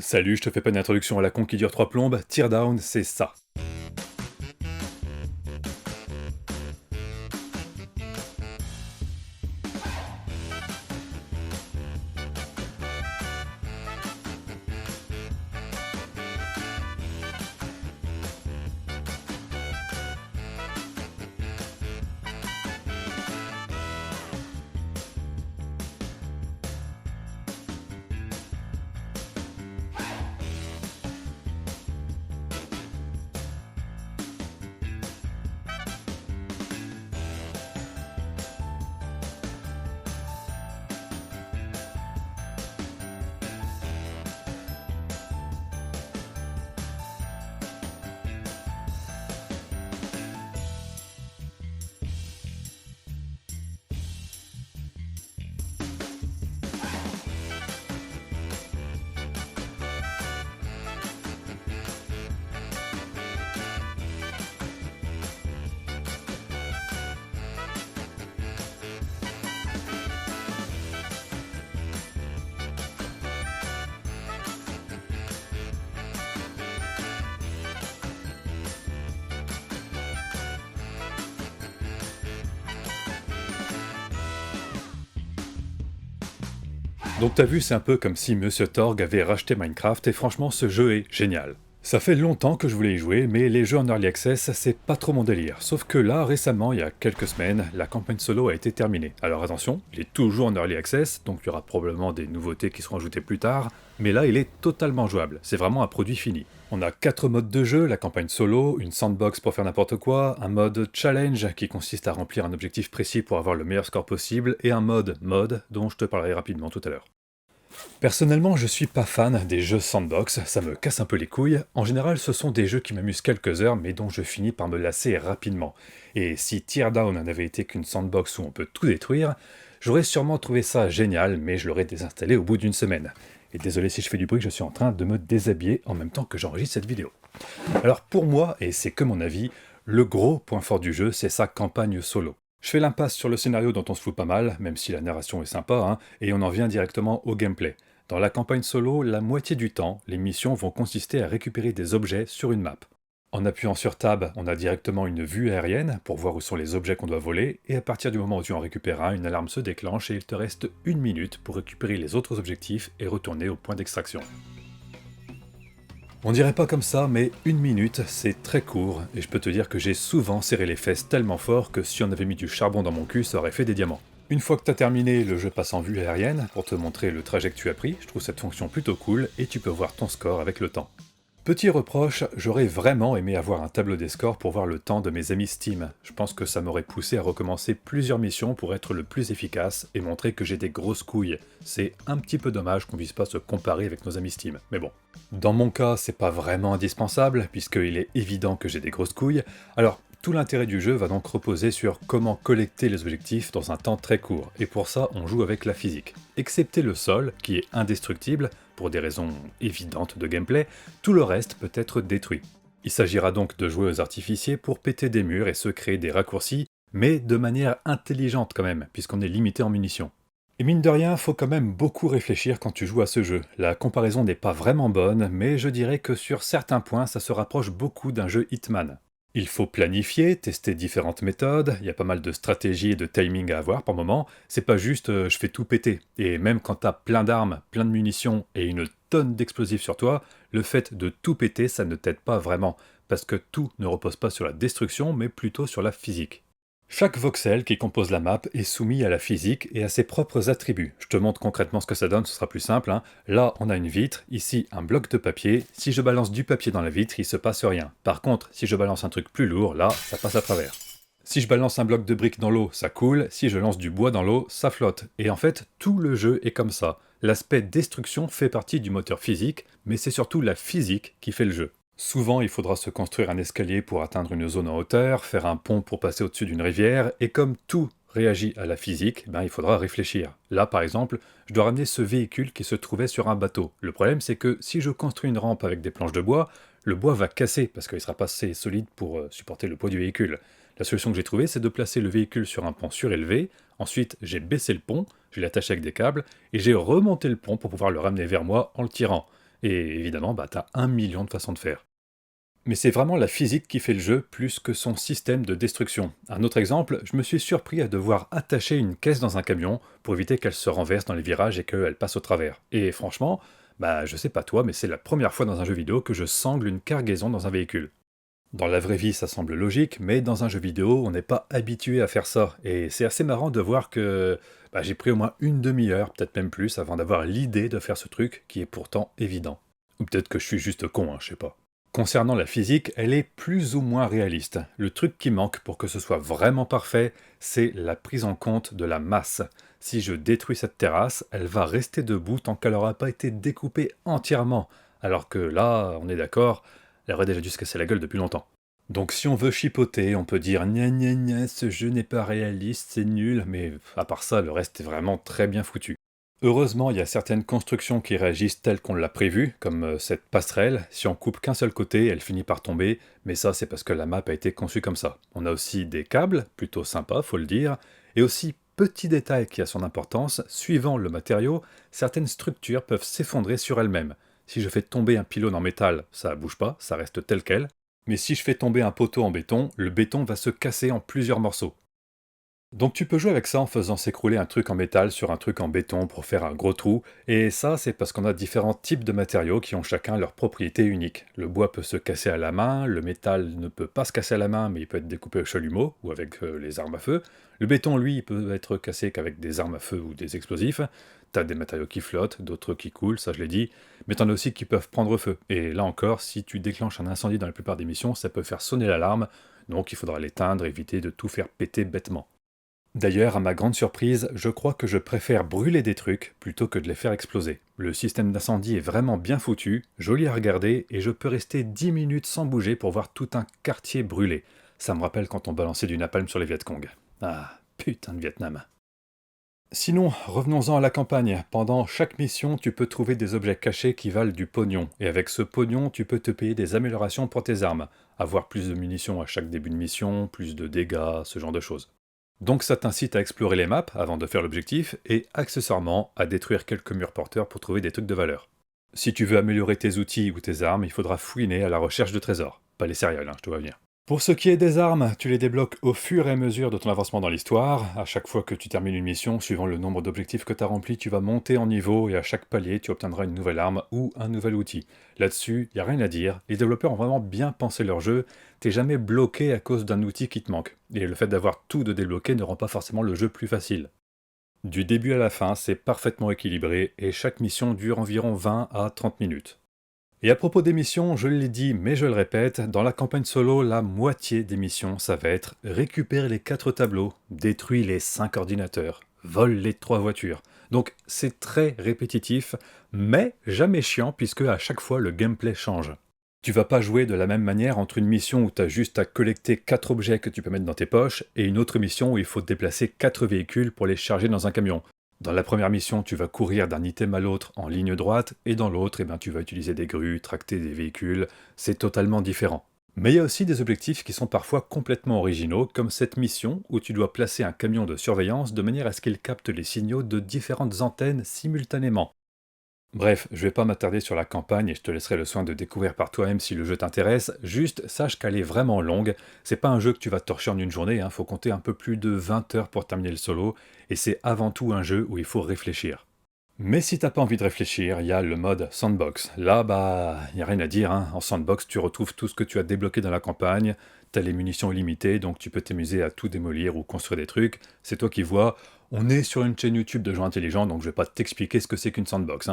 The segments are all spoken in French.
Salut, je te fais pas une introduction à la con qui dure 3 plombes, Teardown, c'est ça. Donc t'as vu, c'est un peu comme si Monsieur Torg avait racheté Minecraft, et franchement ce jeu est génial. Ça fait longtemps que je voulais y jouer, mais les jeux en Early Access, c'est pas trop mon délire. Sauf que là, récemment, il y a quelques semaines, la campagne solo a été terminée. Alors attention, il est toujours en Early Access, donc il y aura probablement des nouveautés qui seront ajoutées plus tard, mais là il est totalement jouable, c'est vraiment un produit fini. On a 4 modes de jeu, la campagne solo, une sandbox pour faire n'importe quoi, un mode challenge qui consiste à remplir un objectif précis pour avoir le meilleur score possible, et un mode dont je te parlerai rapidement tout à l'heure. Personnellement, je suis pas fan des jeux sandbox, ça me casse un peu les couilles. En général, ce sont des jeux qui m'amusent quelques heures, mais dont je finis par me lasser rapidement. Et si Teardown n'avait été qu'une sandbox où on peut tout détruire, j'aurais sûrement trouvé ça génial, mais je l'aurais désinstallé au bout d'une semaine. Et désolé si je fais du bruit, je suis en train de me déshabiller en même temps que j'enregistre cette vidéo. Alors pour moi, et c'est que mon avis, le gros point fort du jeu, c'est sa campagne solo. Je fais l'impasse sur le scénario dont on se fout pas mal, même si la narration est sympa, hein, et on en vient directement au gameplay. Dans la campagne solo, la moitié du temps, les missions vont consister à récupérer des objets sur une map. En appuyant sur Tab, on a directement une vue aérienne pour voir où sont les objets qu'on doit voler, et à partir du moment où tu en récupères un, une alarme se déclenche et il te reste 1 minute pour récupérer les autres objectifs et retourner au point d'extraction. On dirait pas comme ça, mais 1 minute, c'est très court, et je peux te dire que j'ai souvent serré les fesses tellement fort que si on avait mis du charbon dans mon cul, ça aurait fait des diamants. Une fois que t'as terminé, le jeu passe en vue aérienne pour te montrer le trajet que tu as pris, je trouve cette fonction plutôt cool, et tu peux voir ton score avec le temps. Petit reproche, j'aurais vraiment aimé avoir un tableau des scores pour voir le temps de mes amis Steam. Je pense que ça m'aurait poussé à recommencer plusieurs missions pour être le plus efficace et montrer que j'ai des grosses couilles. C'est un petit peu dommage qu'on puisse pas se comparer avec nos amis Steam, mais bon. Dans mon cas, c'est pas vraiment indispensable, puisqu'il est évident que j'ai des grosses couilles, alors tout l'intérêt du jeu va donc reposer sur comment collecter les objectifs dans un temps très court, et pour ça on joue avec la physique. Excepté le sol, qui est indestructible, pour des raisons évidentes de gameplay, tout le reste peut être détruit. Il s'agira donc de jouer aux artificiers pour péter des murs et se créer des raccourcis, mais de manière intelligente quand même, puisqu'on est limité en munitions. Et mine de rien, faut quand même beaucoup réfléchir quand tu joues à ce jeu. La comparaison n'est pas vraiment bonne, mais je dirais que sur certains points, ça se rapproche beaucoup d'un jeu Hitman. Il faut planifier, tester différentes méthodes, il y a pas mal de stratégies et de timing à avoir par moment, c'est pas juste je fais tout péter. Et même quand t'as plein d'armes, plein de munitions et une tonne d'explosifs sur toi, le fait de tout péter ça ne t'aide pas vraiment, parce que tout ne repose pas sur la destruction mais plutôt sur la physique. Chaque voxel qui compose la map est soumis à la physique et à ses propres attributs. Je te montre concrètement ce que ça donne, ce sera plus simple, hein. Là, on a une vitre, ici un bloc de papier. Si je balance du papier dans la vitre, il se passe rien. Par contre, si je balance un truc plus lourd, là, ça passe à travers. Si je balance un bloc de briques dans l'eau, ça coule. Si je lance du bois dans l'eau, ça flotte. Et en fait, tout le jeu est comme ça. L'aspect destruction fait partie du moteur physique, mais c'est surtout la physique qui fait le jeu. Souvent, il faudra se construire un escalier pour atteindre une zone en hauteur, faire un pont pour passer au-dessus d'une rivière, et comme tout réagit à la physique, il faudra réfléchir. Là, par exemple, je dois ramener ce véhicule qui se trouvait sur un bateau. Le problème, c'est que si je construis une rampe avec des planches de bois, le bois va casser, parce qu'il sera pas assez solide pour supporter le poids du véhicule. La solution que j'ai trouvée, c'est de placer le véhicule sur un pont surélevé, ensuite j'ai baissé le pont, je l'ai attaché avec des câbles, et j'ai remonté le pont pour pouvoir le ramener vers moi en le tirant. Et évidemment, bah, t'as 1 million de façons de faire. Mais c'est vraiment la physique qui fait le jeu plus que son système de destruction. Un autre exemple, je me suis surpris à devoir attacher une caisse dans un camion pour éviter qu'elle se renverse dans les virages et qu'elle passe au travers. Et franchement, bah je sais pas toi, mais c'est la première fois dans un jeu vidéo que je sangle une cargaison dans un véhicule. Dans la vraie vie, ça semble logique, mais dans un jeu vidéo, on n'est pas habitué à faire ça. Et c'est assez marrant de voir que bah, j'ai pris au moins une demi-heure, peut-être même plus, avant d'avoir l'idée de faire ce truc qui est pourtant évident. Ou peut-être que je suis juste con, hein, je sais pas. Concernant la physique, elle est plus ou moins réaliste. Le truc qui manque pour que ce soit vraiment parfait, c'est la prise en compte de la masse. Si je détruis cette terrasse, elle va rester debout tant qu'elle n'aura pas été découpée entièrement. Alors que là, on est d'accord, elle aurait déjà dû se casser la gueule depuis longtemps. Donc si on veut chipoter, on peut dire gna gna gna, ce jeu n'est pas réaliste, c'est nul, mais à part ça, le reste est vraiment très bien foutu. Heureusement, il y a certaines constructions qui réagissent telles qu'on l'a prévu, comme cette passerelle. Si on coupe qu'un seul côté, elle finit par tomber, mais ça c'est parce que la map a été conçue comme ça. On a aussi des câbles, plutôt sympas, faut le dire, et aussi, petit détail qui a son importance, suivant le matériau, certaines structures peuvent s'effondrer sur elles-mêmes. Si je fais tomber un pylône en métal, ça bouge pas, ça reste tel quel, mais si je fais tomber un poteau en béton, le béton va se casser en plusieurs morceaux. Donc tu peux jouer avec ça en faisant s'écrouler un truc en métal sur un truc en béton pour faire un gros trou, et ça c'est parce qu'on a différents types de matériaux qui ont chacun leurs propriétés uniques. Le bois peut se casser à la main, le métal ne peut pas se casser à la main mais il peut être découpé au chalumeau ou avec les armes à feu. Le béton lui il peut être cassé qu'avec des armes à feu ou des explosifs. T'as des matériaux qui flottent, d'autres qui coulent, ça je l'ai dit, mais t'en as aussi qui peuvent prendre feu. Et là encore, si tu déclenches un incendie dans la plupart des missions, ça peut faire sonner l'alarme, donc il faudra l'éteindre, éviter de tout faire péter bêtement. D'ailleurs, à ma grande surprise, je crois que je préfère brûler des trucs plutôt que de les faire exploser. Le système d'incendie est vraiment bien foutu, joli à regarder, et je peux rester 10 minutes sans bouger pour voir tout un quartier brûler. Ça me rappelle quand on balançait du napalm sur les Vietcong. Ah, putain de Vietnam. Sinon, revenons-en à la campagne. Pendant chaque mission, tu peux trouver des objets cachés qui valent du pognon. Et avec ce pognon, tu peux te payer des améliorations pour tes armes. Avoir plus de munitions à chaque début de mission, plus de dégâts, ce genre de choses. Donc ça t'incite à explorer les maps avant de faire l'objectif et accessoirement à détruire quelques murs porteurs pour trouver des trucs de valeur. Si tu veux améliorer tes outils ou tes armes, il faudra fouiner à la recherche de trésors. Pas les céréales, hein, je te vois venir. Pour ce qui est des armes, tu les débloques au fur et à mesure de ton avancement dans l'histoire. À chaque fois que tu termines une mission, suivant le nombre d'objectifs que tu as remplis, tu vas monter en niveau et à chaque palier, tu obtiendras une nouvelle arme ou un nouvel outil. Là-dessus, il n'y a rien à dire. Les développeurs ont vraiment bien pensé leur jeu. T'es jamais bloqué à cause d'un outil qui te manque. Et le fait d'avoir tout de débloqué ne rend pas forcément le jeu plus facile. Du début à la fin, c'est parfaitement équilibré et chaque mission dure environ 20 à 30 minutes. Et à propos des missions, je l'ai dit, mais je le répète, dans la campagne solo, la moitié des missions, ça va être récupérer les 4 tableaux, détruire les 5 ordinateurs, vole les 3 voitures. Donc c'est très répétitif, mais jamais chiant puisque à chaque fois le gameplay change. Tu vas pas jouer de la même manière entre une mission où tu as juste à collecter 4 objets que tu peux mettre dans tes poches et une autre mission où il faut déplacer 4 véhicules pour les charger dans un camion. Dans la première mission, tu vas courir d'un item à l'autre en ligne droite, et dans l'autre, tu vas utiliser des grues, tracter des véhicules, c'est totalement différent. Mais il y a aussi des objectifs qui sont parfois complètement originaux, comme cette mission où tu dois placer un camion de surveillance de manière à ce qu'il capte les signaux de différentes antennes simultanément. Bref, je vais pas m'attarder sur la campagne et je te laisserai le soin de découvrir par toi-même si le jeu t'intéresse, juste sache qu'elle est vraiment longue, c'est pas un jeu que tu vas torcher en une journée, faut compter un peu plus de 20 heures pour terminer le solo, et c'est avant tout un jeu où il faut réfléchir. Mais si t'as pas envie de réfléchir, il y a le mode sandbox. Là, y a rien à dire, en sandbox tu retrouves tout ce que tu as débloqué dans la campagne, t'as les munitions illimitées, donc tu peux t'amuser à tout démolir ou construire des trucs, c'est toi qui vois, on est sur une chaîne YouTube de gens intelligents, donc je vais pas t'expliquer ce que c'est qu'une sandbox.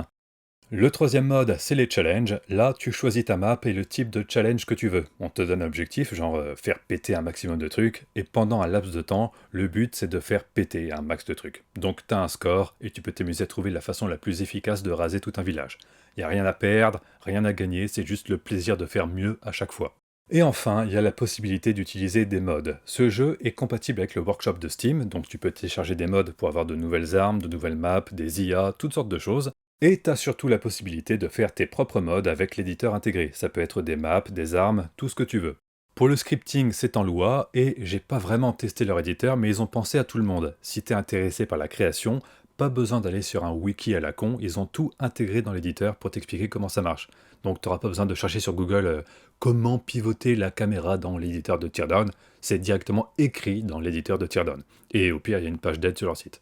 Le troisième mode, c'est les challenges. Là, tu choisis ta map et le type de challenge que tu veux. On te donne un objectif, genre faire péter un maximum de trucs, et pendant un laps de temps, le but c'est de faire péter un max de trucs. Donc t'as un score, et tu peux t'amuser à trouver la façon la plus efficace de raser tout un village. Y a rien à perdre, rien à gagner, c'est juste le plaisir de faire mieux à chaque fois. Et enfin, il y a la possibilité d'utiliser des mods. Ce jeu est compatible avec le workshop de Steam, donc tu peux télécharger des mods pour avoir de nouvelles armes, de nouvelles maps, des IA, toutes sortes de choses. Et t'as surtout la possibilité de faire tes propres mods avec l'éditeur intégré. Ça peut être des maps, des armes, tout ce que tu veux. Pour le scripting, c'est en Lua, et j'ai pas vraiment testé leur éditeur, mais ils ont pensé à tout le monde. Si t'es intéressé par la création, pas besoin d'aller sur un wiki à la con, ils ont tout intégré dans l'éditeur pour t'expliquer comment ça marche. Donc tu n'auras pas besoin de chercher sur Google comment pivoter la caméra dans l'éditeur de Teardown, c'est directement écrit dans l'éditeur de Teardown. Et au pire, il y a une page d'aide sur leur site.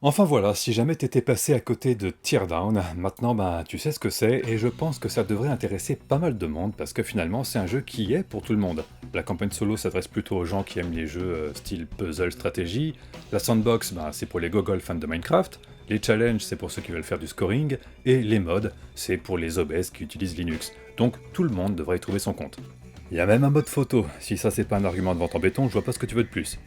Enfin voilà, si jamais t'étais passé à côté de Teardown, maintenant tu sais ce que c'est, et je pense que ça devrait intéresser pas mal de monde, parce que finalement c'est un jeu qui est pour tout le monde. La campagne solo s'adresse plutôt aux gens qui aiment les jeux style puzzle stratégie, la sandbox c'est pour les gogol fans de Minecraft, les challenges c'est pour ceux qui veulent faire du scoring, et les mods c'est pour les obèses qui utilisent Linux. Donc tout le monde devrait y trouver son compte. Il y a même un mode photo, si ça c'est pas un argument de vente en béton, je vois pas ce que tu veux de plus.